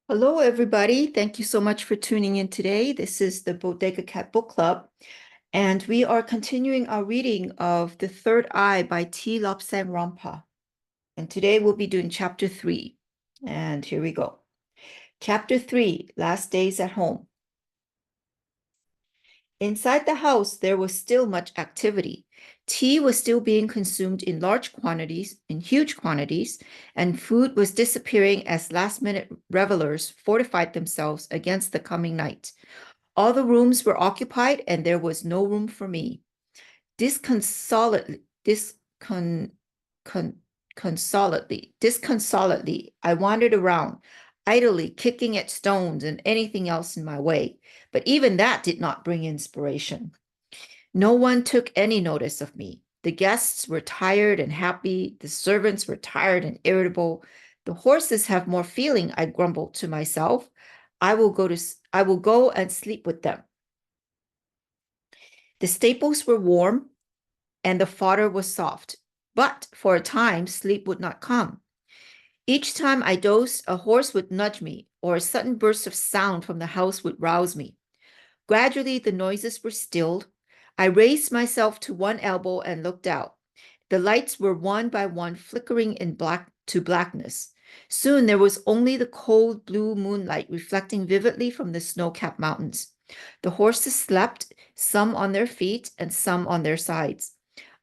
Hello, everybody. Thank you so much for tuning in today. This is the Bodega Cat Book Club, and we are continuing our reading of The Third Eye by T. Lobsang Rampa. And today we'll be doing chapter 3. And here we go. Chapter 3, Last Days at Home. Inside the house, there was still much activity. Tea was still being consumed in huge quantities, and food was disappearing as last-minute revelers fortified themselves against the coming night. All the rooms were occupied, and there was no room for me. Disconsolately, disconsolately, I wandered around, idly kicking at stones and anything else in my way, but even that did not bring inspiration. No one took any notice of me. The guests were tired and happy. The servants were tired and irritable. The horses have more feeling, I grumbled to myself. I will go and sleep with them. The stables were warm and the fodder was soft, but for a time sleep would not come. Each time I dozed, a horse would nudge me, or a sudden burst of sound from the house would rouse me. Gradually, the noises were stilled. I raised myself to one elbow and looked out. The lights were one by one flickering in blackness. Soon there was only the cold blue moonlight reflecting vividly from the snow-capped mountains. The horses slept, some on their feet and some on their sides.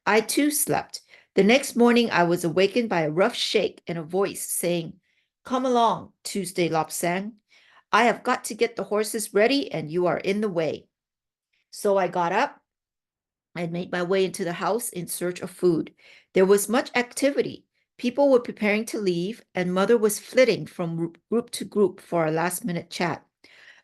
I too slept. The next morning I was awakened by a rough shake and a voice saying, "Come along, Tuesday Lobsang. I have got to get the horses ready and you are in the way." So I got up and made my way into the house in search of food. There was much activity. People were preparing to leave, and Mother was flitting from group to group for a last-minute chat.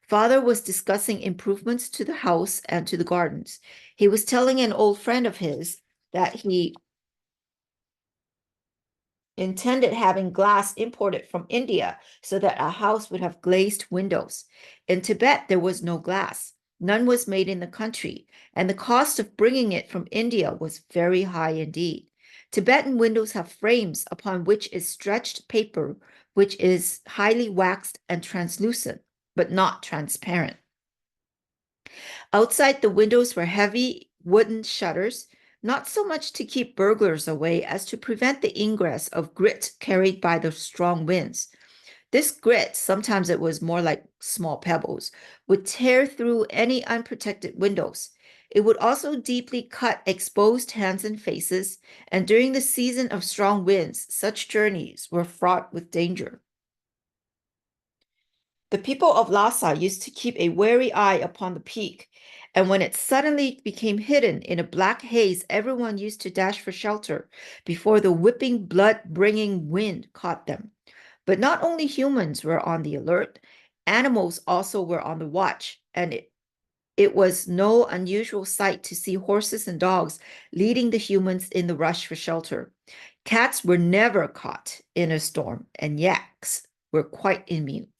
Father was discussing improvements to the house and to the gardens. He was telling an old friend of his that he intended having glass imported from India so that our house would have glazed windows. In Tibet, there was no glass. None was made in the country, and the cost of bringing it from India was very high indeed. Tibetan windows have frames upon which is stretched paper, which is highly waxed and translucent, but not transparent. Outside the windows were heavy wooden shutters, not so much to keep burglars away as to prevent the ingress of grit carried by the strong winds. This grit, sometimes it was more like small pebbles, would tear through any unprotected windows. It would also deeply cut exposed hands and faces, and during the season of strong winds, such journeys were fraught with danger. The people of Lhasa used to keep a wary eye upon the peak, and when it suddenly became hidden in a black haze, everyone used to dash for shelter before the whipping, blood-bringing wind caught them. But not only humans were on the alert, animals also were on the watch, and it was no unusual sight to see horses and dogs leading the humans in the rush for shelter. Cats were never caught in a storm, and yaks were quite immune.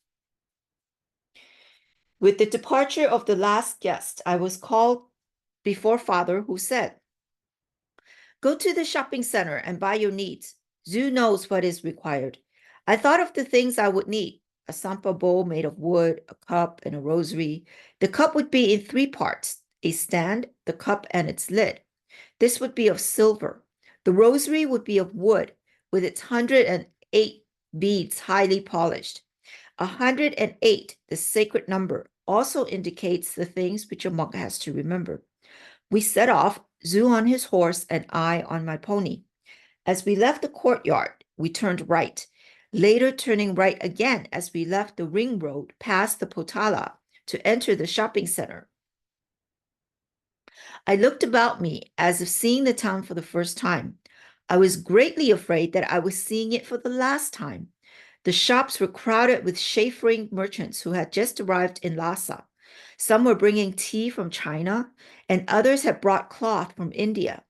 With the departure of the last guest, I was called before Father, who said, "Go to the shopping center and buy your needs. Zhu knows what is required." I thought of the things I would need: a sampa bowl made of wood, a cup, and a rosary. The cup would be in three parts: a stand, the cup, and its lid. This would be of silver. The rosary would be of wood, with its 108 beads highly polished. 108, the sacred number, also indicates the things which a monk has to remember. We set off, Zhu on his horse and I on my pony. As we left the courtyard, we turned right, later turning right again as we left the ring road past the potala to enter the shopping center. I looked about me as if seeing the town for the first time. I was greatly afraid that I was seeing it for the last time. The shops were crowded with chaffering merchants who had just arrived in Lhasa. Some were bringing tea from China, and others had brought cloth from India.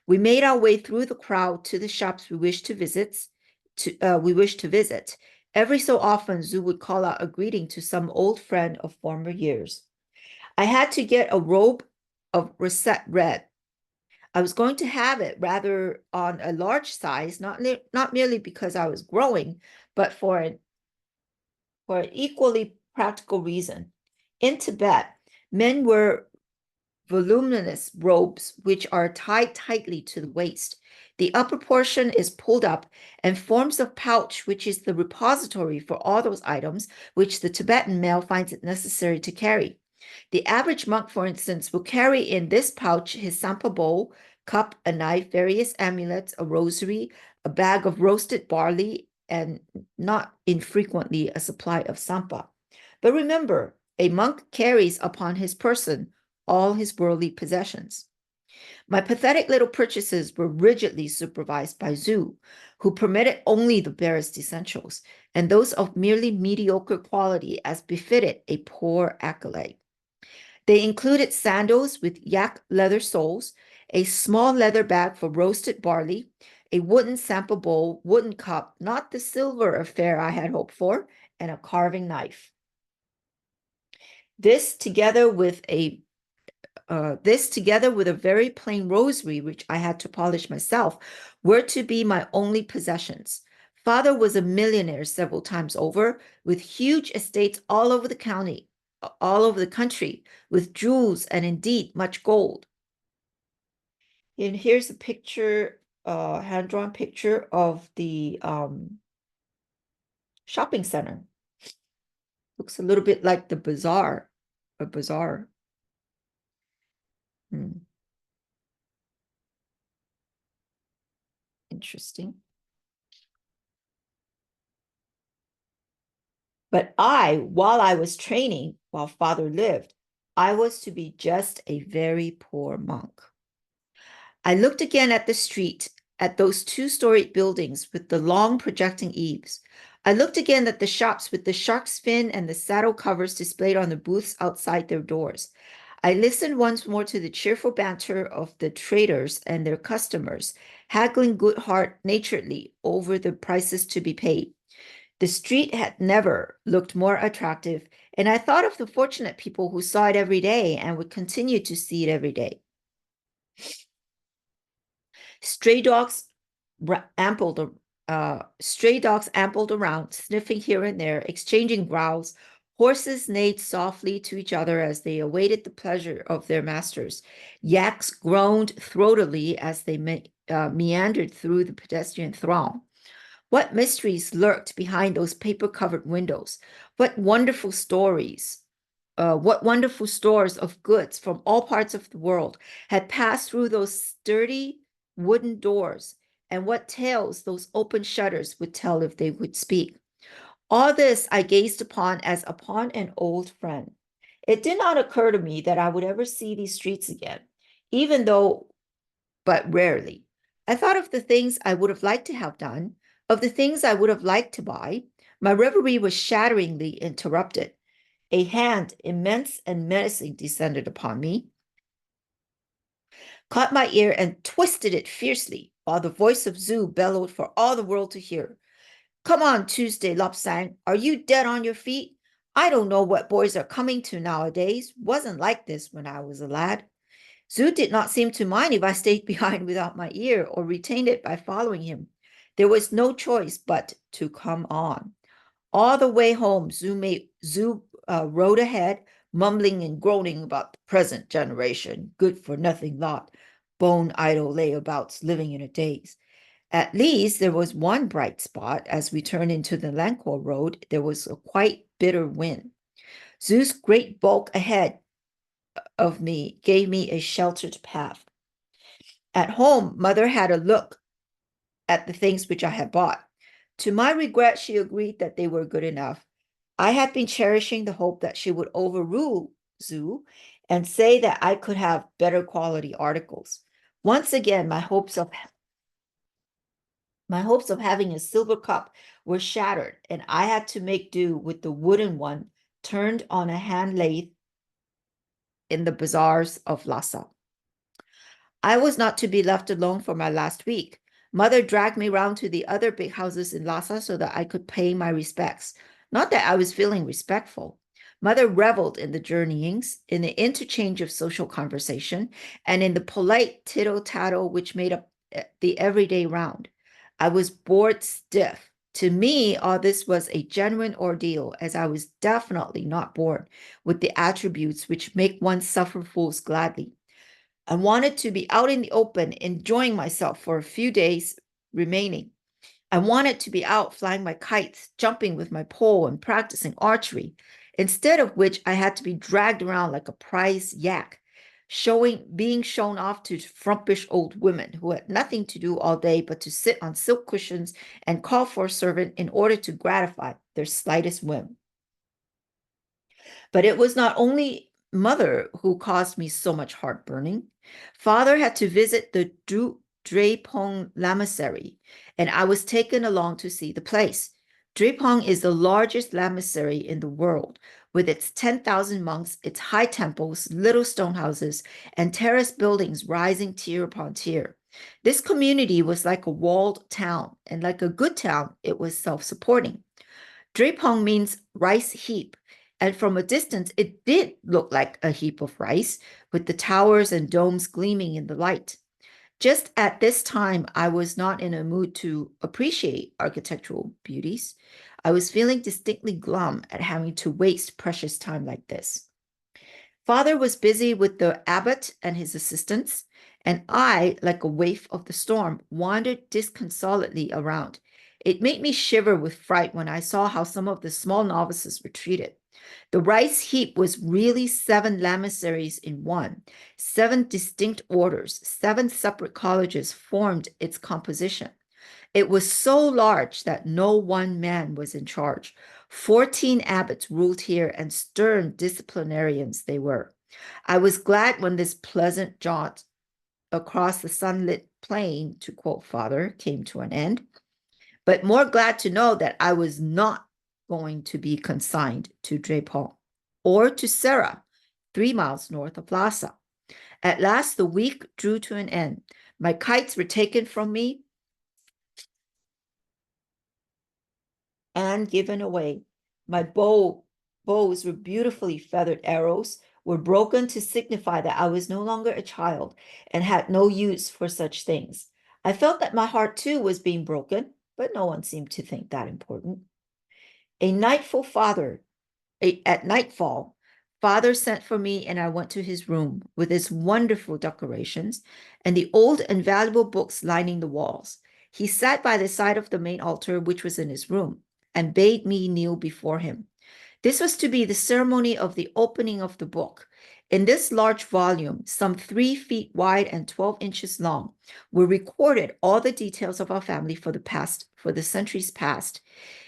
We made our way through the crowd to the shops we wished to visit. Every so often, Zhu would call out a greeting to some old friend of former years. I had to get a robe of russet red. I was going to have it rather on a large size, not merely because I was growing, but for an for an equally practical reason. In Tibet, men wear voluminous robes which are tied tightly to the waist. The upper portion is pulled up and forms a pouch, which is the repository for all those items which the Tibetan male finds it necessary to carry. The average monk, for instance, will carry in this pouch his sampa bowl, cup, a knife, various amulets, a rosary, a bag of roasted barley, and not infrequently a supply of sampa. But remember, a monk carries upon his person all his worldly possessions. My pathetic little purchases were rigidly supervised by Zhu, who permitted only the barest essentials, and those of merely mediocre quality as befitted a poor acolyte. They included sandals with yak leather soles, a small leather bag for roasted barley, a wooden sample bowl, wooden cup, not the silver affair I had hoped for, and a carving knife. This together with a very plain rosary, which I had to polish myself, were to be my only possessions. Father was a millionaire several times over, with huge estates all over the country, with jewels and indeed much gold. And here's a picture, hand-drawn picture of the shopping center. Looks a little bit like the bazaar, a bazaar. Interesting. But while I was training, while Father lived, I was to be just a very poor monk. I looked again at the street, at those two-storied buildings with the long projecting eaves. I looked again at the shops with the shark's fin and the saddle covers displayed on the booths outside their doors. I listened once more to the cheerful banter of the traders and their customers, haggling good-naturedly over the prices to be paid. The street had never looked more attractive, and I thought of the fortunate people who saw it every day and would continue to see it every day. Stray dogs ampled around, sniffing here and there, exchanging growls. Horses neighed softly to each other as they awaited the pleasure of their masters. Yaks groaned throatily as they meandered through the pedestrian throng. What mysteries lurked behind those paper-covered windows? What wonderful stores of goods from all parts of the world had passed through those sturdy wooden doors, and what tales those open shutters would tell if they would speak. All this I gazed upon as upon an old friend. It did not occur to me that I would ever see these streets again, even though but rarely. I thought of the things I would have liked to have done, of the things I would have liked to buy. My reverie was shatteringly interrupted. A hand, immense and menacing, descended upon me, caught my ear, and twisted it fiercely, while the voice of Zhu bellowed for all the world to hear. Come on, Tuesday, Lobsang. Are you dead on your feet? I don't know what boys are coming to nowadays. Wasn't like this when I was a lad. Zhu did not seem to mind if I stayed behind without my ear or retained it by following him. There was no choice but to come on. All the way home, Zhu rode ahead, mumbling and groaning about the present generation, good-for-nothing lot, bone-idle layabouts living in a daze. At least there was one bright spot. As we turned into the Langko road, there was a quite bitter wind. Zhu's great bulk ahead of me gave me a sheltered path. At home, Mother had a look at the things which I had bought. To my regret, she agreed that they were good enough. I had been cherishing the hope that she would overrule Zhu and say that I could have better quality articles. Once again, my hopes of having a silver cup were shattered, and I had to make do with the wooden one turned on a hand lathe in the bazaars of Lhasa. I was not to be left alone for my last week. Mother dragged me round to the other big houses in Lhasa so that I could pay my respects. Not that I was feeling respectful. Mother reveled in the journeyings, in the interchange of social conversation, and in the polite tittle-tattle which made up the everyday round. I was bored stiff To me, all this was a genuine ordeal, as I was definitely not born with the attributes which make one suffer fools gladly. I wanted to be out in the open, enjoying myself for a few days remaining. I wanted to be out flying my kites, jumping with my pole, and practicing archery, instead of which I had to be dragged around like a prize yak, being shown off to frumpish old women who had nothing to do all day but to sit on silk cushions and call for a servant in order to gratify their slightest whim. But it was not only mother who caused me so much heartburning. Father had to visit the Drepung Lamasery, and I was taken along to see the place. Drepung is the largest lamasery in the world, with its 10,000 monks, its high temples, little stone houses, and terrace buildings rising tier upon tier. This community was like a walled town, and like a good town, it was self-supporting. Drepung means rice heap, and from a distance, it did look like a heap of rice, with the towers and domes gleaming in the light. Just at this time, I was not in a mood to appreciate architectural beauties. I was feeling distinctly glum at having to waste precious time like this. Father was busy with the abbot and his assistants, and I, like a waif of the storm, wandered disconsolately around. It made me shiver with fright when I saw how some of the small novices were treated. The rice heap was really 7 lamaseries in one. 7 distinct orders, 7 separate colleges formed its composition. It was so large that no one man was in charge. 14 abbots ruled here, and stern disciplinarians they were. I was glad when this pleasant jaunt across the sunlit plain, to quote Father, came to an end, but more glad to know that I was not going to be consigned to Drepung or to Serra, 3 miles north of Lhasa. At last, the week drew to an end. My kites were taken from me and given away. My bows were beautifully feathered arrows, were broken to signify that I was no longer a child and had no use for such things. I felt that my heart too was being broken, but no one seemed to think that important. At nightfall, Father sent for me, and I went to his room with its wonderful decorations and the old and valuable books lining the walls. He sat by the side of the main altar, which was in his room, and bade me kneel before him. This was to be the ceremony of the opening of the book. In this large volume, some 3 feet wide and 12 inches long, were recorded all the details of our family for the centuries past.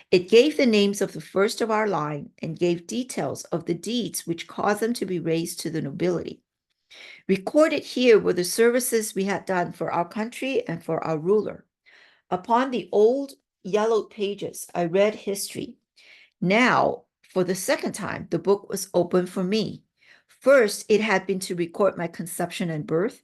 It gave the names of the first of our line and gave details of the deeds which caused them to be raised to the nobility. Recorded here were the services we had done for our country and for our ruler. Upon the old yellowed pages, I read history. Now, for the second time, the book was open for me. First, it had been to record my conception and birth.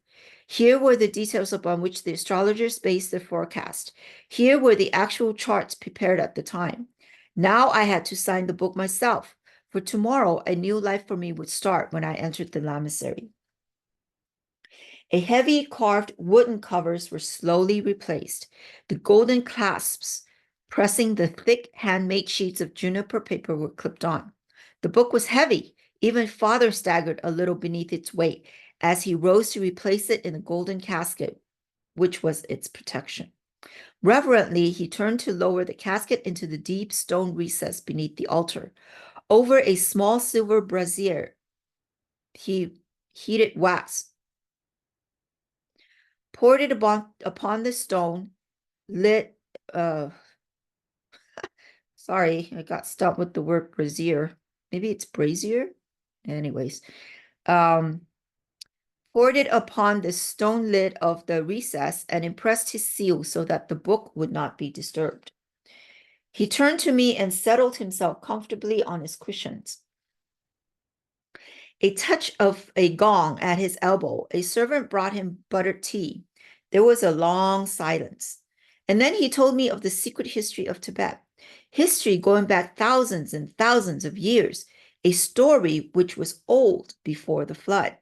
Here were the details upon which the astrologers based their forecast. Here were the actual charts prepared at the time. Now I had to sign the book myself, for tomorrow a new life for me would start when I entered the lamasery. A heavy carved wooden covers were slowly replaced. The golden clasps pressing the thick handmade sheets of juniper paper were clipped on. The book was heavy. Even Father staggered a little beneath its weight as he rose to replace it in the golden casket, which was its protection. Reverently, he turned to lower the casket into the deep stone recess beneath the altar. Over a small silver brazier, he heated wax, poured it upon the stone, lit, sorry, I got stuck with the word brazier. Maybe it's brazier? Anyways, poured it upon the stone lid of the recess and impressed his seal so that the book would not be disturbed. He turned to me and settled himself comfortably on his cushions. A touch of a gong at his elbow, a servant brought him buttered tea. There was a long silence. And then he told me of the secret history of Tibet, history going back thousands and thousands of years, a story which was old before the flood.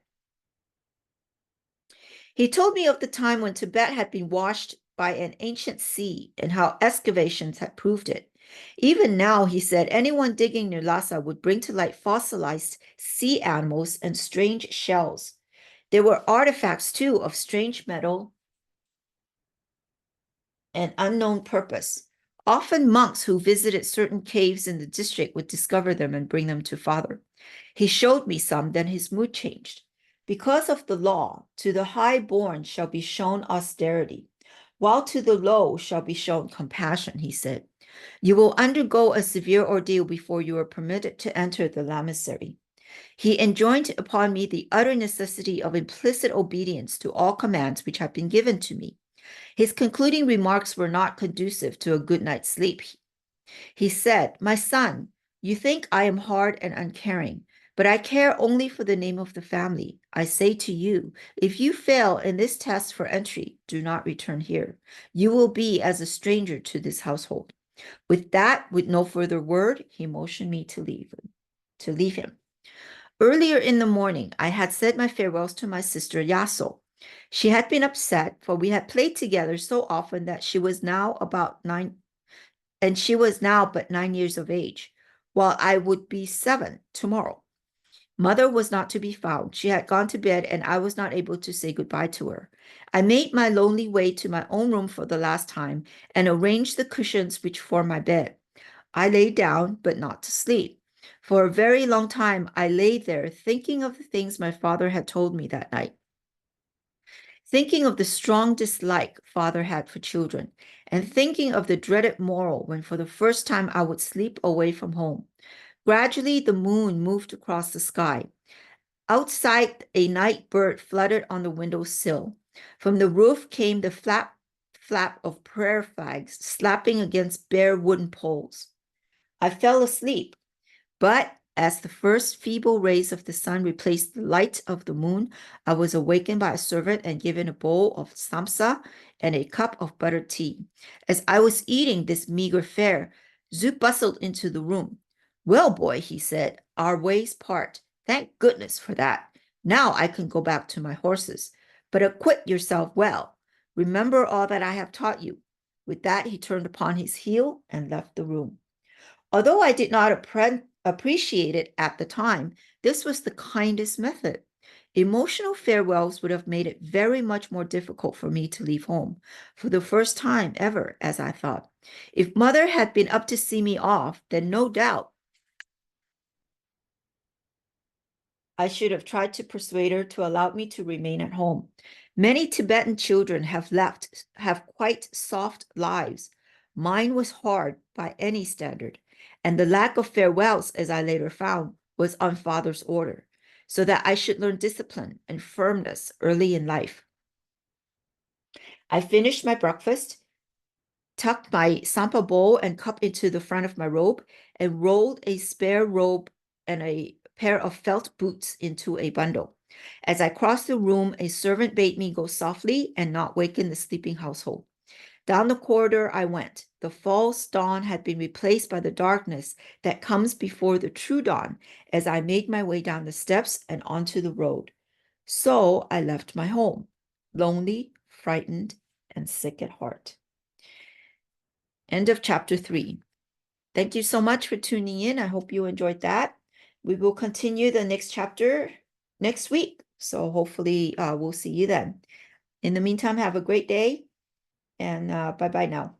He told me of the time when Tibet had been washed by an ancient sea and how excavations had proved it. Even now, he said, anyone digging near Lhasa would bring to light fossilized sea animals and strange shells. There were artifacts, too, of strange metal and unknown purpose. Often monks who visited certain caves in the district would discover them and bring them to Father. He showed me some, then his mood changed. Because of the law, to the high-born shall be shown austerity, while to the low shall be shown compassion, he said. You will undergo a severe ordeal before you are permitted to enter the lamasery. He enjoined upon me the utter necessity of implicit obedience to all commands which have been given to me. His concluding remarks were not conducive to a good night's sleep. He said, my son, you think I am hard and uncaring, but I care only for the name of the family. I say to you, if you fail in this test for entry, do not return here. You will be as a stranger to this household. With that, with no further word, he motioned me to leave him. Earlier in the morning, I had said my farewells to my sister Yaso. She had been upset, for we had played together so often that she was now but 9 years of age, while I would be 7 tomorrow. Mother was not to be found. She had gone to bed, and I was not able to say goodbye to her. I made my lonely way to my own room for the last time and arranged the cushions which formed my bed. I lay down, but not to sleep. For a very long time, I lay there thinking of the things my father had told me that night, thinking of the strong dislike father had for children, and thinking of the dreaded morrow when for the first time I would sleep away from home. Gradually, the moon moved across the sky. Outside, a night bird fluttered on the window sill. From the roof came the flap of prayer flags slapping against bare wooden poles. I fell asleep, but as the first feeble rays of the sun replaced the light of the moon, I was awakened by a servant and given a bowl of samsa and a cup of buttered tea. As I was eating this meager fare, Zu bustled into the room. Well, boy, he said, our ways part. Thank goodness for that. Now I can go back to my horses. But acquit yourself well. Remember all that I have taught you. With that, he turned upon his heel and left the room. Although I did not appreciate it at the time, this was the kindest method. Emotional farewells would have made it very much more difficult for me to leave home, for the first time ever, as I thought. If mother had been up to see me off, then no doubt I should have tried to persuade her to allow me to remain at home. Many Tibetan children have quite soft lives. Mine was hard by any standard, and the lack of farewells, as I later found, was on father's order, so that I should learn discipline and firmness early in life. I finished my breakfast, tucked my sampa bowl and cup into the front of my robe, and rolled a spare robe and a pair of felt boots into a bundle. As I crossed the room, a servant bade me go softly and not waken the sleeping household. Down the corridor I went. The false dawn had been replaced by the darkness that comes before the true dawn as I made my way down the steps and onto the road. So I left my home, lonely, frightened, and sick at heart. End of chapter 3. Thank you so much for tuning in. I hope you enjoyed that. We will continue the next chapter next week. So hopefully we'll see you then. In the meantime, have a great day and bye-bye now.